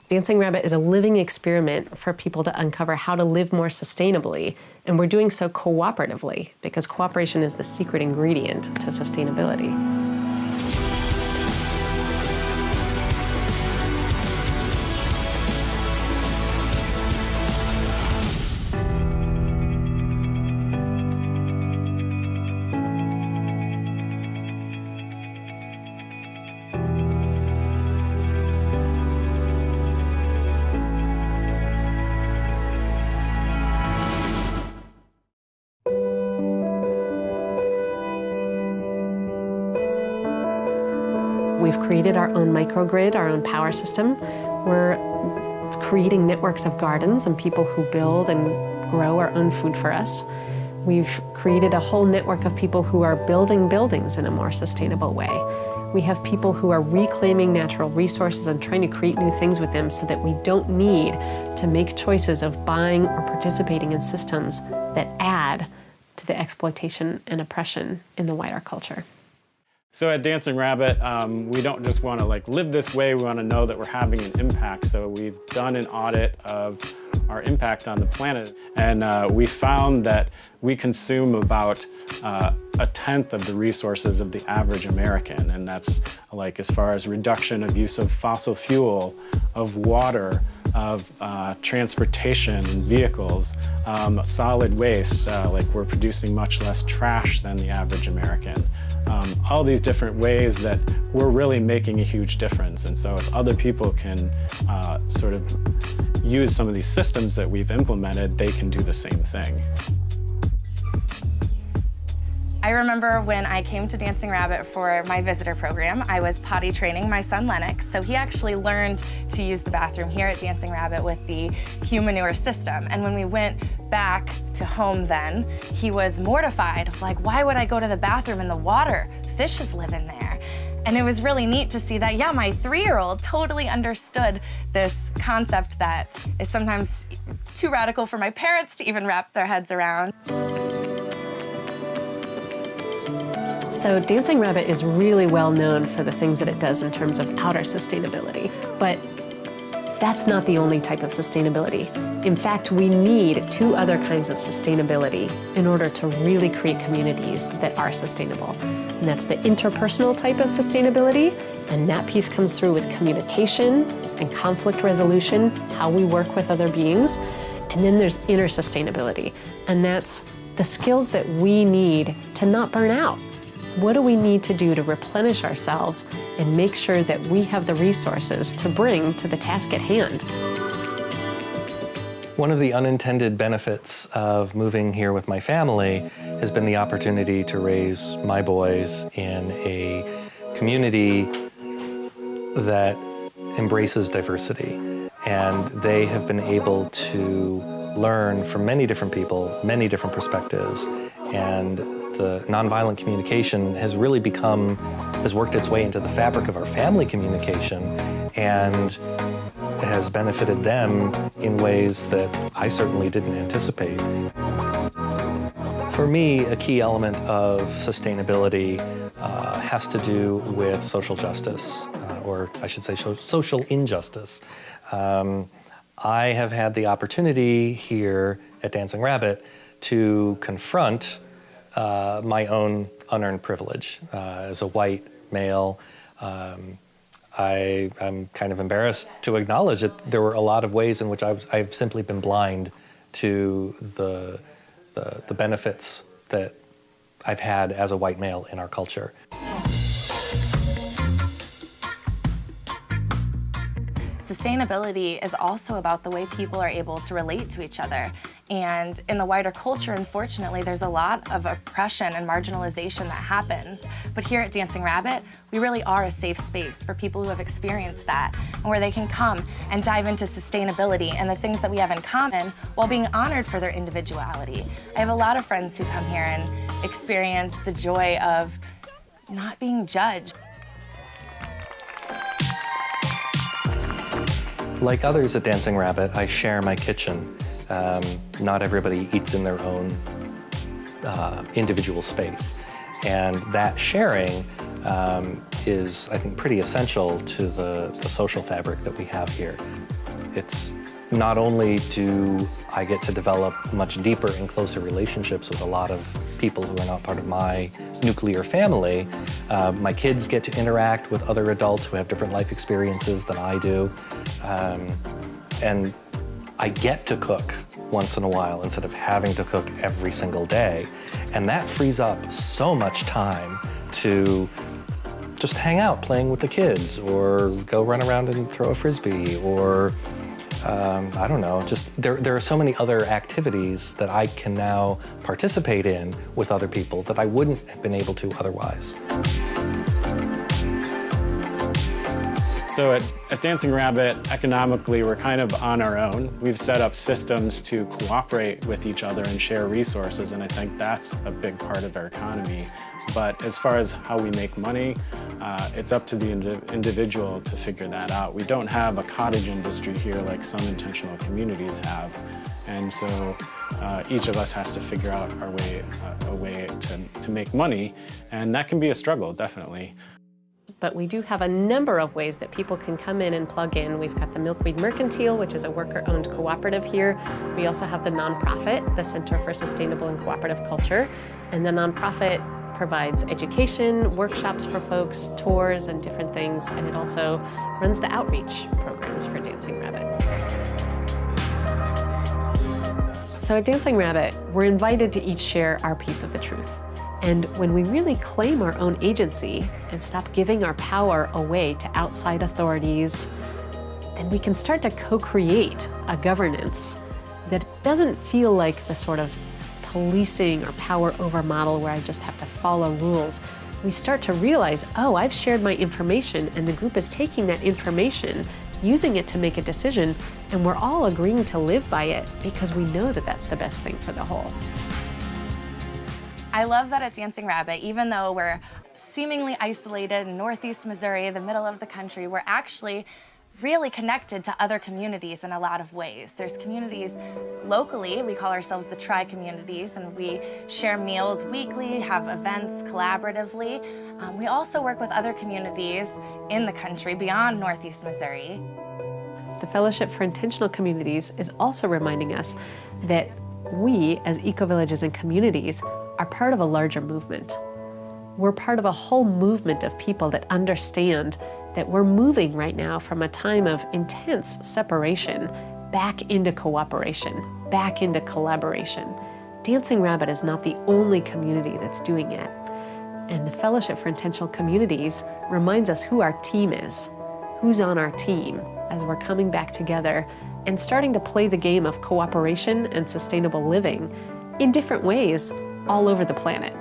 Dancing Rabbit is a living experiment for people to uncover how to live more sustainably, and we're doing so cooperatively, because cooperation is the secret ingredient to sustainability. We've created our own microgrid, our own power system. We're creating networks of gardens and people who build and grow our own food for us. We've created a whole network of people who are building buildings in a more sustainable way. We have people who are reclaiming natural resources and trying to create new things with them so that we don't need to make choices of buying or participating in systems that add to the exploitation and oppression in the wider culture. So at Dancing Rabbit, we don't just want to live this way, we want to know that we're having an impact. So we've done an audit of our impact on the planet, and we found that we consume about 1/10 of the resources of the average American, and that's as far as reduction of use of fossil fuel, of water, of transportation and vehicles, solid waste, we're producing much less trash than the average American. All these different ways that we're really making a huge difference. And so if other people can sort of use some of these systems that we've implemented, they can do the same thing. I remember when I came to Dancing Rabbit for my visitor program, I was potty training my son Lennox, so he actually learned to use the bathroom here at Dancing Rabbit with the humanure system. And when we went back to home then, he was mortified, why would I go to the bathroom in the water? Fishes live in there. And it was really neat to see that, yeah, my 3-year-old totally understood this concept that is sometimes too radical for my parents to even wrap their heads around. So Dancing Rabbit is really well known for the things that it does in terms of outer sustainability, but that's not the only type of sustainability. In fact, we need 2 other kinds of sustainability in order to really create communities that are sustainable. And that's the interpersonal type of sustainability, and that piece comes through with communication and conflict resolution, how we work with other beings. And then there's inner sustainability, and that's the skills that we need to not burn out. What do we need to do to replenish ourselves and make sure that we have the resources to bring to the task at hand? One of the unintended benefits of moving here with my family has been the opportunity to raise my boys in a community that embraces diversity. And they have been able to learn from many different people, many different perspectives. And the nonviolent communication has really has worked its way into the fabric of our family communication and has benefited them in ways that I certainly didn't anticipate. For me, a key element of sustainability has to do with social justice, or I should say social injustice. I have had the opportunity here at Dancing Rabbit to confront my own unearned privilege. As a white male, I'm kind of embarrassed to acknowledge that there were a lot of ways in which I've simply been blind to the benefits that I've had as a white male in our culture. Sustainability is also about the way people are able to relate to each other. And in the wider culture, unfortunately, there's a lot of oppression and marginalization that happens. But here at Dancing Rabbit, we really are a safe space for people who have experienced that, and where they can come and dive into sustainability and the things that we have in common while being honored for their individuality. I have a lot of friends who come here and experience the joy of not being judged. Like others at Dancing Rabbit, I share my kitchen. Not everybody eats in their own individual space. And that sharing is, I think, pretty essential to the social fabric that we have here. It's not only do I get to develop much deeper and closer relationships with a lot of people who are not part of my nuclear family, my kids get to interact with other adults who have different life experiences than I do, and I get to cook once in a while instead of having to cook every single day. And that frees up so much time to just hang out playing with the kids, or go run around and throw a Frisbee, or I don't know, just there are so many other activities that I can now participate in with other people that I wouldn't have been able to otherwise. So at Dancing Rabbit, economically, we're kind of on our own. We've set up systems to cooperate with each other and share resources, and I think that's a big part of our economy. But as far as how we make money, it's up to the individual to figure that out. We don't have a cottage industry here like some intentional communities have. And so each of us has to figure out a way to make money, and that can be a struggle, definitely. But we do have a number of ways that people can come in and plug in. We've got the Milkweed Mercantile, which is a worker-owned cooperative here. We also have the nonprofit, the Center for Sustainable and Cooperative Culture. And the nonprofit provides education, workshops for folks, tours, and different things. And it also runs the outreach programs for Dancing Rabbit. So at Dancing Rabbit, we're invited to each share our piece of the truth. And when we really claim our own agency and stop giving our power away to outside authorities, then we can start to co-create a governance that doesn't feel like the sort of policing or power over model where I just have to follow rules. We start to realize, oh, I've shared my information, and the group is taking that information, using it to make a decision, and we're all agreeing to live by it because we know that that's the best thing for the whole. I love that at Dancing Rabbit, even though we're seemingly isolated in Northeast Missouri, the middle of the country, we're actually really connected to other communities in a lot of ways. There's communities locally, we call ourselves the tri-communities, and we share meals weekly, have events collaboratively. We also work with other communities in the country beyond Northeast Missouri. The Fellowship for Intentional Communities is also reminding us that we, as eco-villages and communities, are part of a larger movement. We're part of a whole movement of people that understand that we're moving right now from a time of intense separation back into cooperation, back into collaboration. Dancing Rabbit is not the only community that's doing it. And the Fellowship for Intentional Communities reminds us who our team is, who's on our team as we're coming back together and starting to play the game of cooperation and sustainable living in different ways all over the planet.